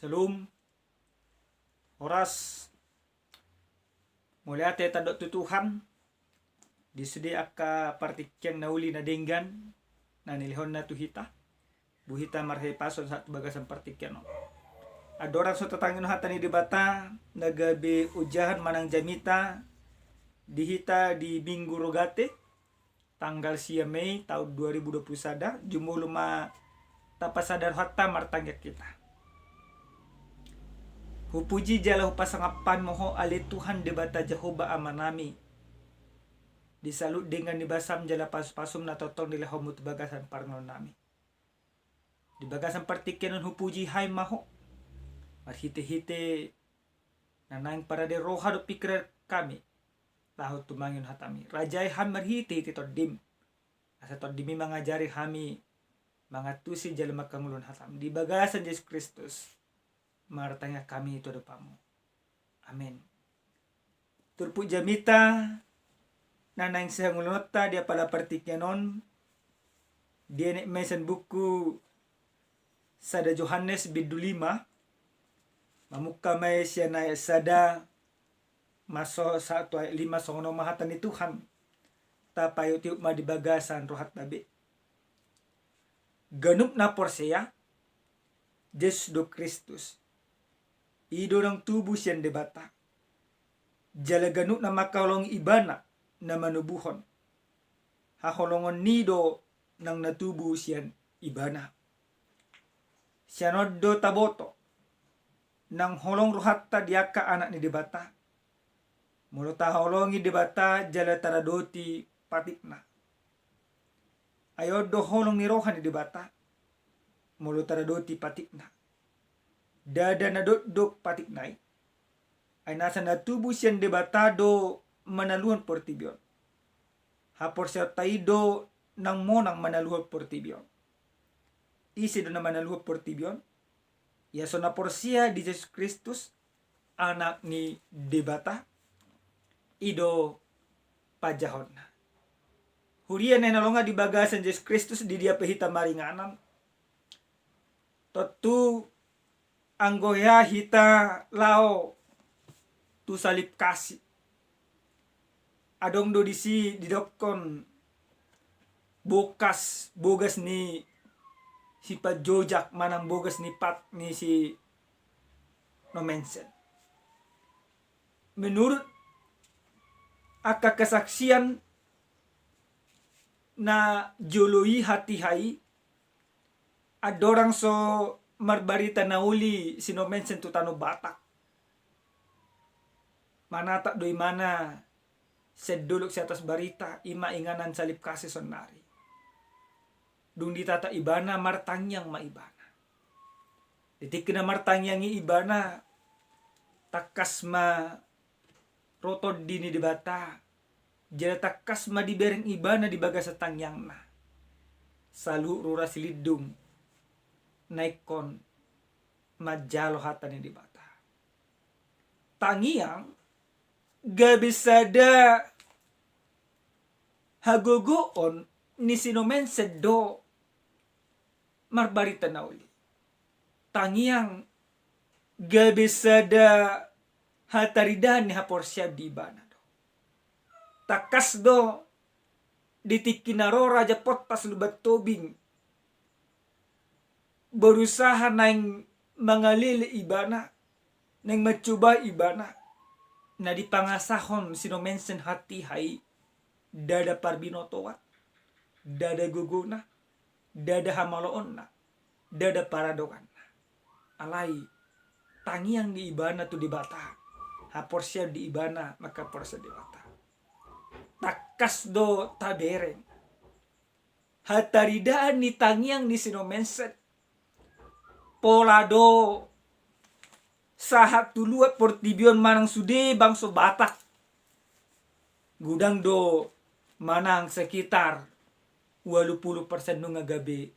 Selum oras mulai tadok tu Tuhan disedia aka partikian nauli na denggan na nilihon na tu hita buhita marhe pason satu bagasan partikian no. Adoran so tatangin hata ni debata nagabe ujahan manang jamita dihita di Minggu Rogate tanggal 10 Mei tahun 2021 jumuluma tapasadar hatta martanggak kita. Hupuji jala hupasangapan moho ale Tuhan debata Jehovah amanami. Disalut dengan dibasam jala pas-pasum na totong nila homut bagasan parngon nami. Di bagasan partikenon hupuji hai maho. Marhite-hite nanang para de roha do pikir kami. Tahu tumangin hatami. Rajai ham marhite-hite todim. Asa todimi mangajari hami mangatusi jala makangulun hatam. Di bagasan Yesus Kristus. Martanya kami itu depamu. Amin. Turpu jamita nanang sehangulunota dia pada partikyanon dia nek mesen buku sada Yohanes bidu 5 mamuka may siya na sada maso 1 ayat 5 songono mahatan ni Tuhan tapayo tiup madibagasan rohat tabi ganup na porseya Yesus do Kristus ido ng tubuh siyan debata. Jalagano na makalong ibana na manubuhon. Haholongon nido ng natubu siyan ibana. Siyanod do taboto. Nang holong ruhatta diaka anak ni debata. Mulo taholongi debata jala taradoti patikna. Ayod do holong ni rohan ni debata. Mulo taradoti patikna. Dada na dok patik nai ay nasa natubu siyan debatado manaluhan portibyon hapor siya taido nang monang manaluhan portibyon isi do na manaluhan portibyon yaso na por siya di Jesus Kristus anak ni debata ido pajahon hurian na nalonga di bagasan Jesus Kristus di dia pehita maringanan totu anggoya hita lao tu salib kasih adong do disi didokon bogas ni si pajojak manang bogas ni pat ni si no mention menurut aka kesaksian na joloi hati hai adorang so marbarita nauli sino mention tu tano batak manata doi mana seduluk si atas barita ima inganan salib kasih sonari dung ditata ibana martangyang maibana detik kena martangyang ibana takas ma rotod dini debata jala takas ma dibereng ibana di bagas tangyang na salu rura silidung naikon majalo hatan yang dibata. Tangiang gabisada hagogoon ni sinomen sedo marbarita nauli. Tangiang gabisada hataridan ni haporsyab di ibana do. Takas do ditikinaro raja potas lubat tobing berusaha nang mangalili ibana nang macuba ibana na dipangasahon sino mensen hati hai dada parbinotowa dada guguna dada hamaloon na dada paradokan na alai tangiang di ibana tu dibata haporsya di ibana maka porsya dibata takas do tabereng hataridaan ni tangiang ni sino mensen polado sahat tuluat portibyon manang sude bangso batak gudang do manang sekitar 80% nung agabe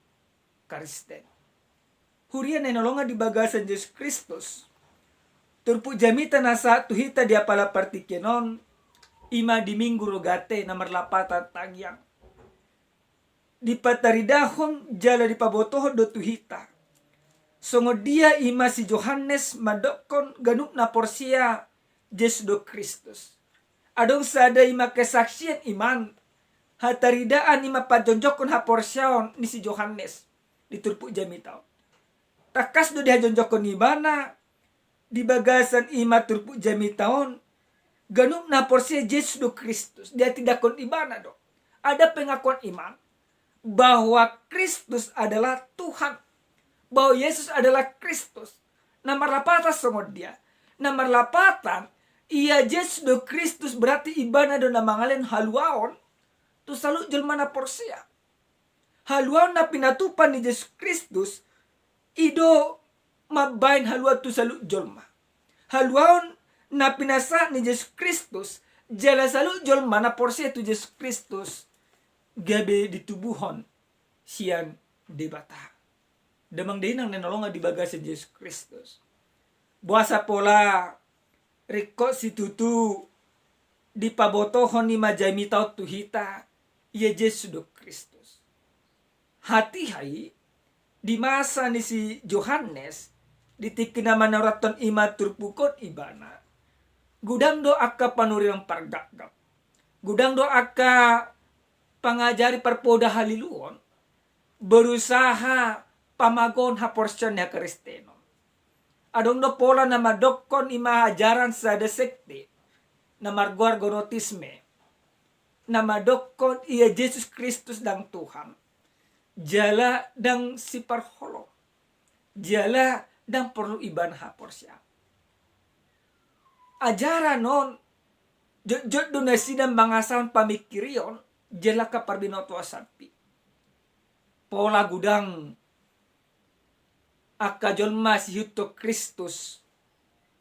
Kristen hurian ay nolonga di bagasan Yesus Kristus turpu jamita na sa tuhita dia pala partikyanon ima di Minggu Rogate na marlapatan tagyang di pataridahon jala di pabotohon do tuhita Songo dia ima si Yohanes madokon ganuk na porsia Yesus do Kristus. Adong sada ima kesaksian iman. Hataridaan ima pajonjokon ha porsiaon ni si Yohanes. Diturpuk jami tau. Takas do dia jonjokon ibana. Di bagasan ima turpuk jami taon. Ganuk na porsia Yesus do Kristus. Dia tidak kon ibana do. Ada pengakuan iman. Bahwa Kristus adalah Tuhan. Bahwa Yesus adalah Kristus. Nomor lapatan sama dia. Nomor lapatan, ia Yesus do Kristus berarti ibana do namangalen haluaon. Tu salu jelmana porsia. Haluaon na pinatupan ni Yesus Kristus. Ido mabain haluaon tu salu jelma. Haluaon na pinasa ni Yesus Kristus. Jala salu jelma na porsia tu Yesus Kristus. Gabe ditubuhon sian debata. Damang dinang nenolonga di bagasan Yesus Kristus. Buasa pola reko si tutu di pabotohon ni majami tau tuhita ia Yesus do Kristus. Hati hai di masa ni si Yohanes ditikina manaraton ima turpukon ibana. Gudang do akka panuriang pargagap. Gudang do akka pangajari perpoda haliluon. Berusaha pamagon ha porsyon ya Kristeno. Adong do pola na madokon ima ajaran sa desekte na marguar gorotisme na madokon iya Yesus Kristus dang Tuhan. Jala dang si parholo. Jala dang perlu iban ha porsya. Ajaran non jod donasi dan bangasan pamikirion jala ka parbinoto asapi. Pola gudang akajol masih yuto Kristus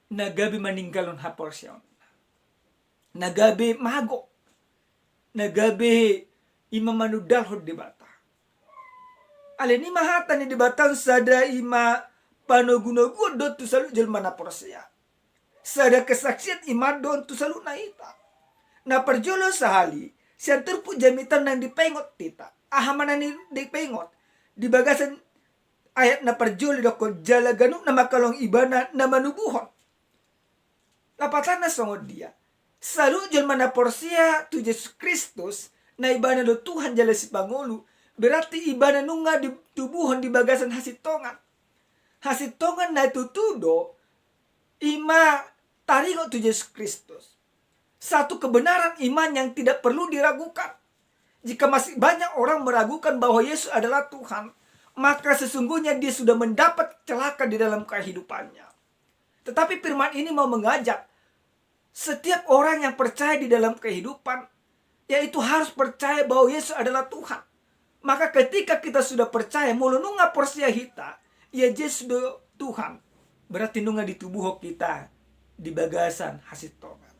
nagabi maninggalon ha porsyon. Nagabi mago. Nagabi ima manudal hod debata. Alin ima hata ni debatan sada ima panogunogu do tu salu jelma na porsya. Sada kesaksian ima don tu salu naita. Na perjolo sahali siya turpu jamitan nang dipengot tita. Ahamanan ni dipengot. Di bagasan ayat na perjoli doko jala ganuk na makalong ibana na manubuhon. Lapatan na songod dia. Salu jelma na porsia tu Yesus Kristus na ibana do Tuhan jala si Pangulu. Berarti ibana nunga di tubuhon di bagasan hasitongan. Hasitongan na tutudo ima taringo tu Yesus Kristus. Satu kebenaran iman yang tidak perlu diragukan. Jika masih banyak orang meragukan bahwa Yesus adalah Tuhan, maka sesungguhnya dia sudah mendapat celaka di dalam kehidupannya. Tetapi firman ini mau mengajak setiap orang yang percaya di dalam kehidupan, yaitu harus percaya bahwa Yesus adalah Tuhan. Maka ketika kita sudah percaya, mulu nunga porsia hita, ya Yesus do Tuhan. Berarti nunga di tubuh kita, di bagasan hasitongan.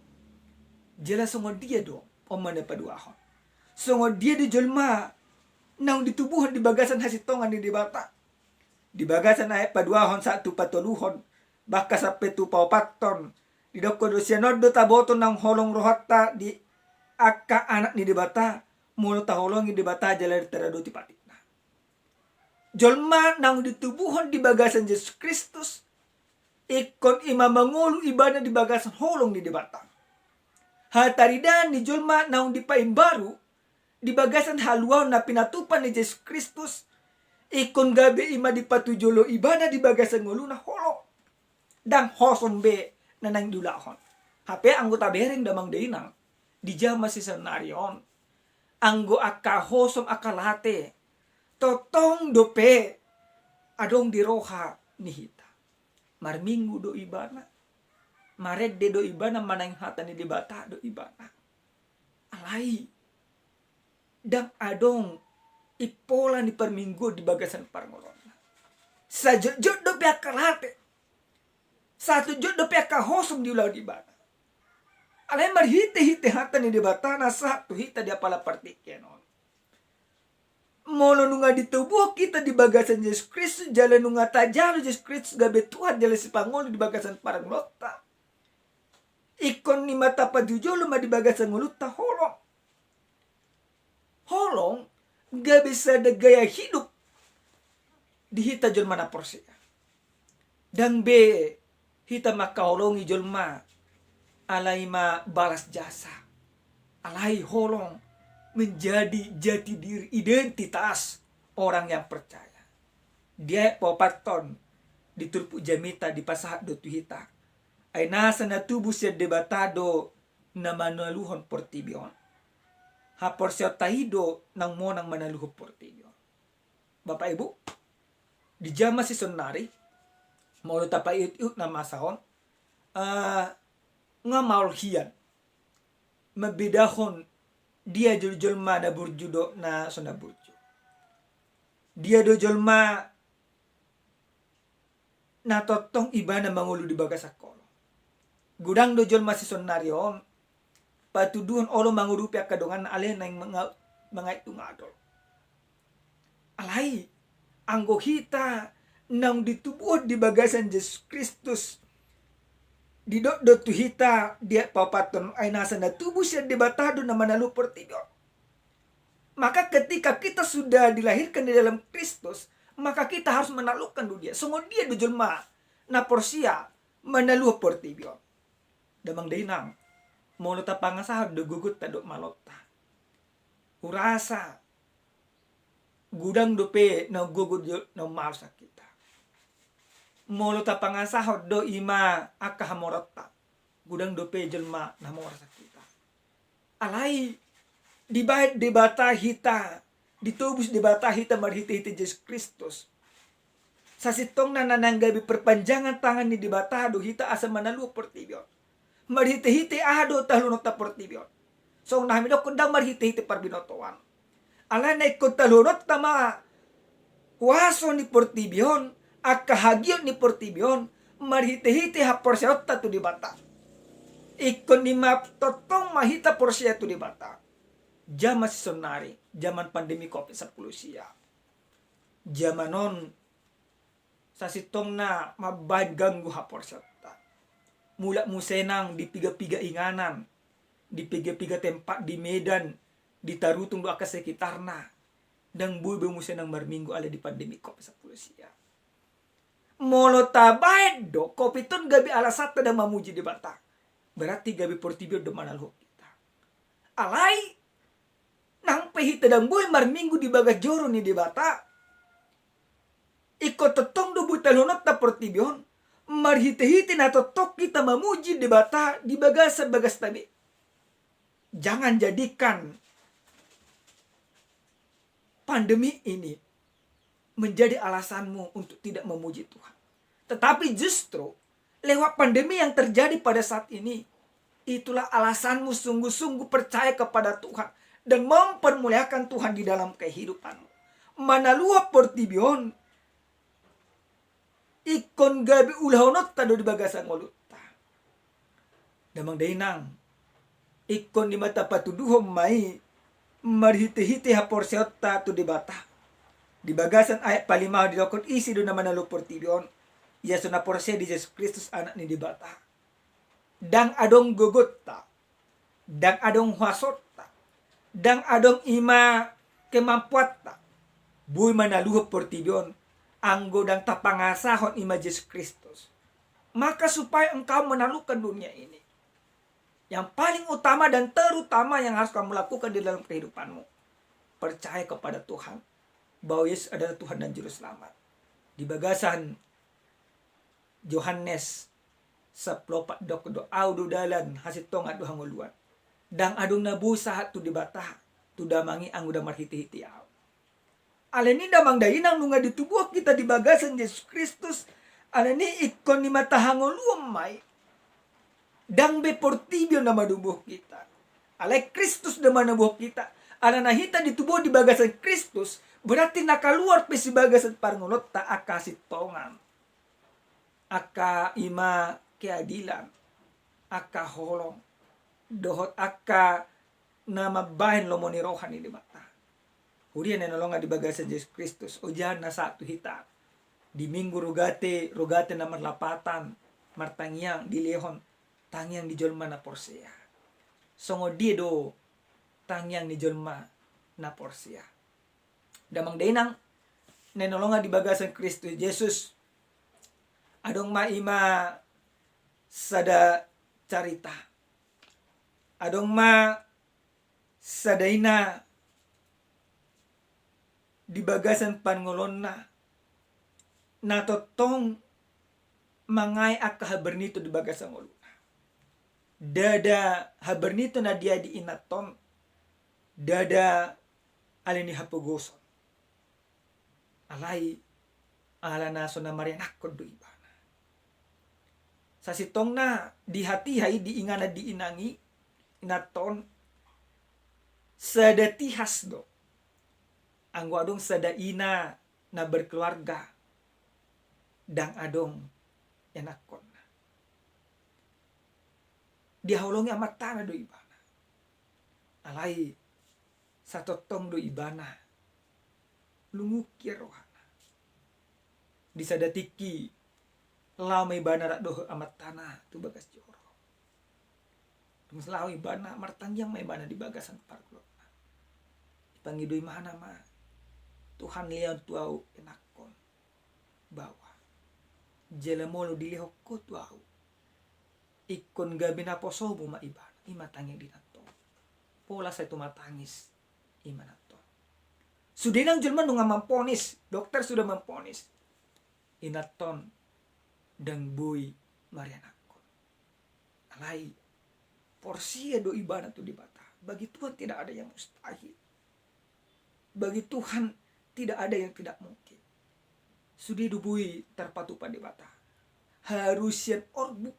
Jelas songo dia dong, omane paduahon. Songo dia di jelma, nang ditubuhan di bagasan hasitongan di debata. Di bagasan ayat paduahon satu patoluhon, baka sampai tu paupaton. Di doko dosia nodo taboton nang holong rohatta di akka anak ni debata, mulo taholongi debata jalan terado ti patikna. Jelma nang ditubuhan di bagasan Yesus Kristus, ikon ima mangulu ibadah di bagasan holong di debata. Hataridan ni jelma nang dipaim baru, di bagasan haluaw na pinatupan ni Yesus Kristus, ikon gabi ima dipatujolo ibana di bagasan ngulu na holo. Dang hosombe na nang dulahon. Hape anggota bereng damang deinang, di jama si senarion. Anggo akka hosom akalate, totong dope, adong diroha nihita. Marminggu do ibana, maredde do ibana manang hata ni dibata do ibana. Alai. Dan adong ipola ni perminggu di bagasan parngolona. Sajot do pihak kalate. Satu jod do pihak kahosum di ulau di bana. Alai marhite-hite hata ni dibata na satu hita di apala partikenon. Molo nunga di tubuh kita di bagasan Yesus Kristus, jalan nunga tajalo Yesus Kristus gabe Tuhan jalan si pangolo di bagasan paranglota. Ikon ni mata padujolo ma di bagasan nguluta holong. Holong gak bisa ada gaya hidup di hita jelma na porsia. Dang be hita makaholongi jolma alai ma balas jasa. Alai holong menjadi jati diri identitas orang yang percaya. Dia popaton diturpu jamita di pasahat do tuhita. Ay nasa na tubo siya debatado na manaluhon portibion. Hapor siya tahido ng monang manaluhon portibion. Bapak Ibu, di jama si sonari, mau tapaiut na masahon, nga maulhian, mabidahon dia jolma na burjudo na sonaburjo. Dia do jolma na totong iba na mangulo di baga sakolo. Gudang do jolma si sonarion, patuduhon olo mangurupi akadongan na alin na mga itungadol. Alay, anggo hita nang ditubuh di bagasan Yesus Kristus di do tuhita dia papaton ay nasa natubuh siya debatado na manalu portido. Maka ketika kita sudah dilahirkan di dalam Kristus, maka kita harus menaklukkan dunia. Sungguh dia do jelma na porsia manalu portido. Damang dainang monota pangasahad do gugut ta do malota. Urasa gudang dope na gugut na malsa kita. Molota pangasahod do ima akahamorota. Gudang dope jelma na morasa kita. Alai dibait debata hita, ditubus debata hita marhiti-hiti Yesus Kristus. Sa sitong na nananggabi perpanjangan tangan ni debata do hita asa manalu portibion. Marhiti-hiti ado talunot ta portibion. So namin do kundang marhiti-hiti parbinotoan. Alay na ikot talunot tama waso ni portibion. Akahagiot ni portibion marhiti-hiti ha porsyot tu di bata. Ikon ni maptotong mahita porsya tu di bata. Jaman si sonari, zaman pandemi COVID-19 siya. Jamanon sa sitong na mabad ganggu ha porsyot ta. Mula musenang di piga-piga inganan, di piga-piga tempat di Medan, di tarutung do aka sekitarna. Dang buibe musenang marminggu ala di pandemi COVID-19 siya. Molo tabayad do kopitun gabi alasata da mamuji di bata. Berarti gabi portibio do manalho kita. Alay nang pehita dang boy marminggu di bagajoro ni di bata. Iko totong do butalunot na portibion. Marhiti-hiti na totok kita mamuji di bata di bagas tabi. Jangan jadikan pandemi ini menjadi alasanmu untuk tidak memuji Tuhan. Tetapi justru lewat pandemi yang terjadi pada saat ini, itulah alasanmu sungguh-sungguh percaya kepada Tuhan dan mempermuliakan Tuhan di dalam kehidupanmu. Manalua portibion ikon gabi ulahonot tado di bagasa ngolutta. Damang dainang ikon di mata patuduhom mai marhiti-hiti ha porsyota tu di bata. Di bagasan ayat palimah di dokon isi do naman nalu portibion. Ya suna porse di Yesus Kristus anak ni di bata. Dang adong gugutta. Dang adong huasotta. Dang adong ima kemampuatta. Buy manaluh portibion. Anggo dang tapangasahon ima Yesus Kristus. Maka supaya engkau menaklukkan dunia ini. Yang paling utama dan terutama yang harus kamu lakukan di dalam kehidupanmu. Percaya kepada Tuhan. Bahwa Yesus adalah Tuhan dan Juru Selamat. Di bagasan Yohanes 10:4 do audu dalan hasitong adu hanguluan. Dang adung nabusa tu di bata tu damangi anggo da marhiti-hiti au. Aleni damang dainang nunga di tubuh kita di bagasan Yesus Kristus. Aleni ikon ni mata hanguluan mai. Dang be portibio na madubuh kita. Alay Kristus da manabuh kita. Ala nahita di tubuh di bagasan Kristus. Berarti nakaluar pe si bagasan parngunot ta aka sitongan. Aka ima keadilan. Aka holong. Dohot aka nama bahin lomoni rohani di mata. Hurian na nolongan di bagasan Yesus Kristus. Ujahan na satu hita. Di minggu rogate na marlapatan. Martangyang di lehon. Tangyang di jolma na porsia. Songo di do. Tangyang di jolma na porsia. Damang dainang nenolongan di bagasan Kristus Yesus Adong ima sada carita. Adong sadaina di bagasan pangolonna natotong mangay akka haber nito di bagasan ngoluna. Dada haber nito na dia di inaton. Dada alini hapugoson. Alay ala naso na marianakod do ibana. Sa sitong na dihatihay di ingana di inangi inaton sadatihas do. Ang wadong sadaina na berkeluarga dang adong yanakon. Dihaulongi amat tanah do ibana. Alay sa totong do ibana lungukir rohana. Disadatiki lau may ibana rak do amat tanah tu bagas joro. Tung lau ibana martangyang may ibana di bagasan parklona. Ipangidoy mana ma Tuhan liang tuau enakon bawa jelamolo dilihok ko tuau ikon gabi na poso mo maibana imatanging dinato pola sa ito matangis imanato sudah nang jelma nung mamponis dokter sudah mamponis inaton dang boy marianakon alay porsi do ibana tu dibata bagi Tuhan tidak ada yang mustahil bagi Tuhan tidak ada yang tidak mungkin. Sudah dubui terpatu pada bata. Harusian orbu.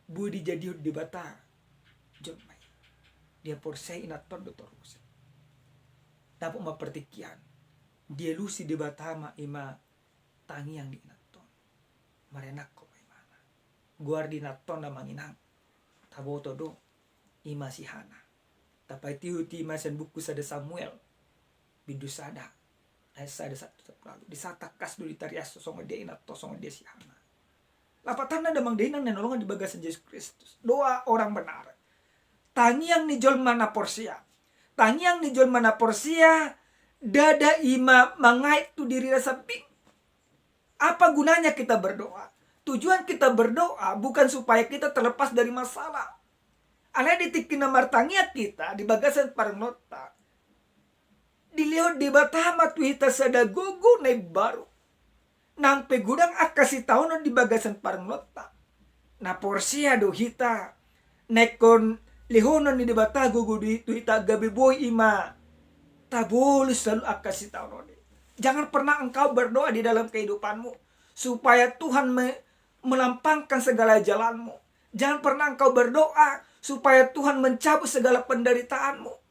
Bu dijadi di bata. Jomai. Dia porsai inaton doktor Rusia. Tapi ma pertikian. Dia lusi di bata ma ima tangi yang di inaton. Marenak ko may mana. Guardi inaton na manginang. Taboto do. Ima si Hana. Tapay tihuti masan buku sada Samuel. Bidusada. Asa ada satu lalu disatakas dulu ditarias sosong dia inat tosong dia si Hana. Lapatan na damang dinang nanolongan di bagasan Yesus Kristus. Doa orang benar. Tangiang ni jol mana porsia. Tangiang ni jol mana porsia. Dada ima mangait tu diri rasa bing. Apa gunanya kita berdoa? Tujuan kita berdoa bukan supaya kita terlepas dari masalah. Alay ditikin na martangia kita di bagasan parnota. Dilihat di batama tu hita sada gugu na baru. Nang pegudang akasi tahun di bagasan parnota. Na porsia do hita. Nekon lihonon di bata gugu di tu hita gabi boy ima. Tabulus selalu akasi tahun. Jangan pernah engkau berdoa di dalam kehidupanmu. Supaya Tuhan melampangkan segala jalanmu. Jangan pernah engkau berdoa supaya Tuhan mencabut segala penderitaanmu.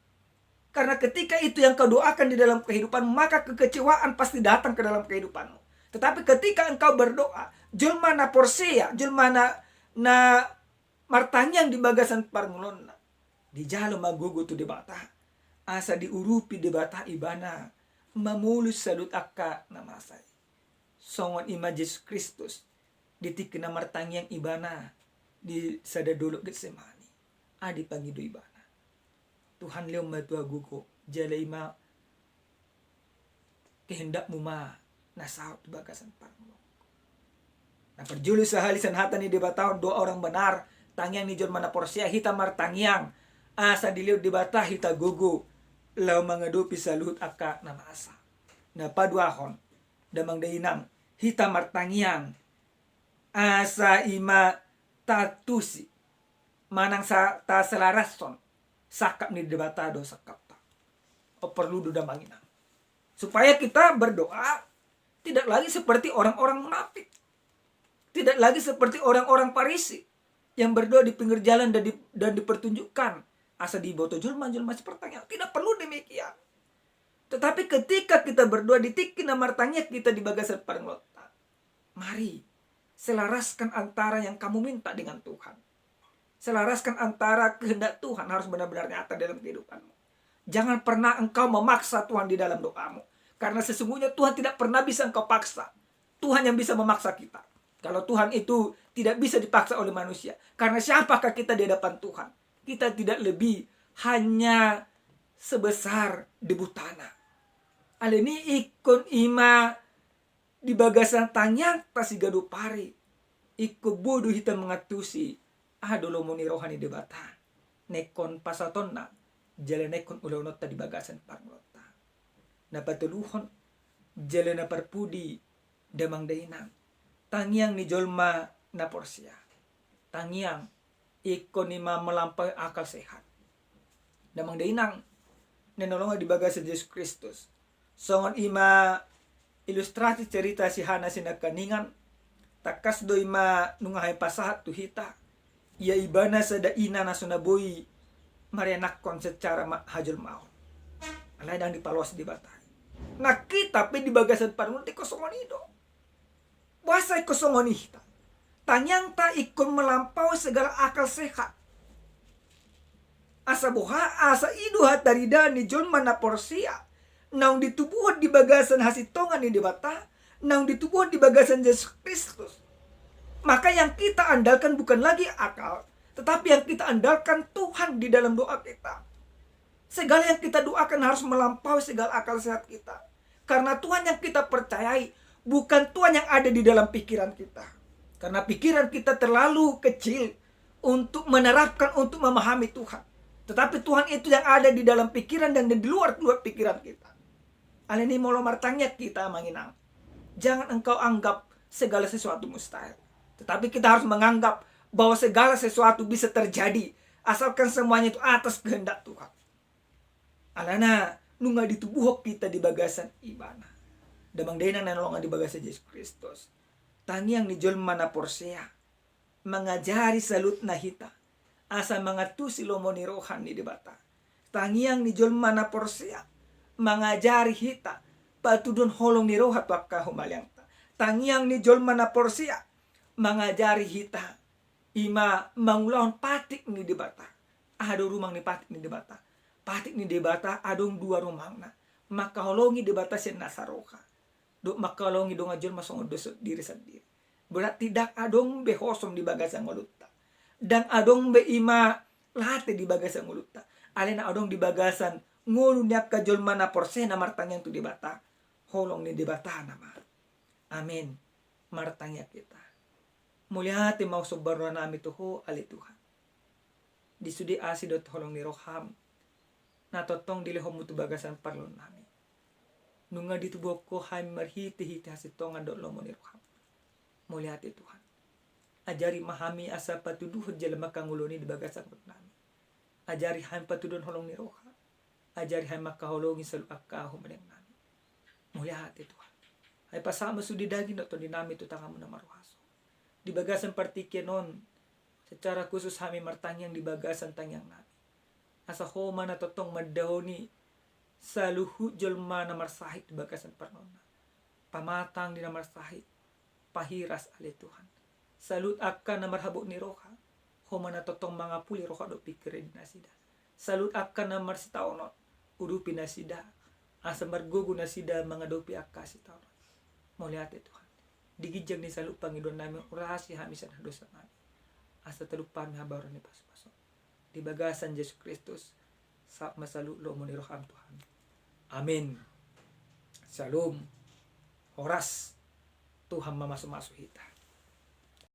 Karena ketika itu yang kau doakan di dalam kehidupan, maka kekecewaan pasti datang ke dalam kehidupanmu. Tetapi ketika engkau berdoa, jelma na porsia, jelma na martanyang di bagasan parngulonna. Di jalo magugu tu di bata. Asa diurupi di bata ibana. Mamulus salut akka namasay. Songon ima Yesus Kristus. Ditik na martanyang ibana. Di sadadulok Getsemani. Adi pangido ibana. Tuhan liom matua gugo jalai ma kehendakmu ma nasaut bagasan parmulong. Nah perjulu sahalisan hata ni dibatahon dua orang benar tangyang ni jon mana porsia hita martangyang asa diliut dibata hita gugu lau mangadupi saluhut akka nama asa. Na paduahon damang dainang hita martangyang asa ima tatusi manang sa ta selarason sakap ni debatado sakap ta. O perlu duda manginang. Supaya kita berdoa tidak lagi seperti orang-orang munafik. Tidak lagi seperti orang-orang Farisi yang berdoa di pinggir jalan dan dipertunjukkan asa di boto julma sepertanya. Tidak perlu demikian. Tetapi ketika kita berdoa ditikin martanya kita di bagasan parnglota. Mari selaraskan antara yang kamu minta dengan Tuhan. Selaraskan antara kehendak Tuhan harus benar-benar nyata dalam kehidupanmu. Jangan pernah engkau memaksa Tuhan di dalam doamu. Karena sesungguhnya Tuhan tidak pernah bisa engkau paksa. Tuhan yang bisa memaksa kita. Kalau Tuhan itu tidak bisa dipaksa oleh manusia. Karena siapakah kita di hadapan Tuhan? Kita tidak lebih hanya sebesar debu tanah. Alini ikon ima Di bagasan tanyang tasigado pari. Iko bodo hita mengatusi. Dolo mo ni rohani debata. Nekon pasaton na. Jalan nekon ulaw ta di bagasan parlota. Napatuluhon. Jalan na parpudi. Damang dainang. Tangyang ni jolma na porsia. Tangyang. Iko ni melampaui akal sehat. Damang dainang. Nenolong di bagasan Yesus Kristus. Songon ima ilustrasi cerita si Hana sinakaningan. Takas do ima nungahay pasahat tu hita. Ia ibana sada ina na sunaboy marianakon secara hajul mau. Alay dang dipalos di batay. Nakita pe di bagasan panunti kosongon ido. Wasay kosongon hita. Tanyang ta ikon melampaui segala akal sehat. Asa boha asa iduhat dari dani John mana porsia. Naung ditubuhot di bagasan hasitongan ni dibata. Naung ditubuhot di bagasan Yesus Kristus. Maka yang kita andalkan bukan lagi akal. Tetapi yang kita andalkan Tuhan di dalam doa kita. Segala yang kita doakan harus melampaui segala akal sehat kita. Karena Tuhan yang kita percayai bukan Tuhan yang ada di dalam pikiran kita. Karena pikiran kita terlalu kecil untuk menerapkan, untuk memahami Tuhan. Tetapi Tuhan itu yang ada di dalam pikiran dan di luar pikiran kita. Alini molo martangnya kita menginang. Jangan engkau anggap segala sesuatu mustahil. Tetapi kita harus menganggap bahwa segala sesuatu bisa terjadi. Asalkan semuanya itu atas kehendak Tuhan. Alana nunga ditubuhok kita di bagasan ibana. Damang dena nanolongan di bagasan Yesus Kristus. Tangyang ni jolma na porsea. Mengajari salut na hita. Asa mangatusi lomo ni rohan ni debata. Tangyang ni jolma na porsea. Mengajari hita. Patudun holong ni rohat wakka humalyang ta. Tangyang ni jolma na porsea. Mengajari hita. Ima mangulahon patik ni debata. Ado rumang ni patik ni debata. Patik ni debata adong dua rumang na. Maka holongi debata sen nasaroka. Duk maka holongi dong ajol masong dosot diri sendiri. Berarti tidak adong behosom di bagasan ngolutta. Dan adong be ima late di bagasan ngolutta. Alena adong di bagasan ngolu niap kajol mana porse na martanyang tu debata. Holong ni debata nama. Amin. Martanya kita. Mulia hati mau sobarwa nami tuho ali Tuhan. Di sudi asidot holong ni roham. Natotong dilihom mutu bagasan parlon nami. Nunga ditubuh ko hai marhiti-hiti hasitongan dot lomo ni roham. Mulia hati Tuhan. Ajari mahami asa patuduh jalma kanguloni di bagasan nami. Ajari hai patudon holong ni roham. Ajari hai makaholongi selu akahu meneng nami. Mulia hati Tuhan. Hai pasama sudi daging dot dinami tu tangamu na maruhaso. Di bagasan partikenon secara khusus kami martangyang di bagasan tangyang nami. Asa homa na totong madahoni sa luhu jolma na marsahit di bagasan parnona. Pamatang di na marsahit. Pahiras ali Tuhan. Salut akan na marhabok ni roha. Homa na totong mga puli roha do pikirin na sida. Salut akan na marsitaonot. Udupi na sida. Asa margugu na sida mga dopi akasi taonot. Muliate Tuhan. Digijang ni salut Panginoon namin urasi hamisan dosa namin. Asa talupan habaran ni paso-paso. Di bagasan Yesus Kristus sa masalut lo mo ni roham Tuhan. Amin. Shalom. Horas Tuhan mamaso-maso hita.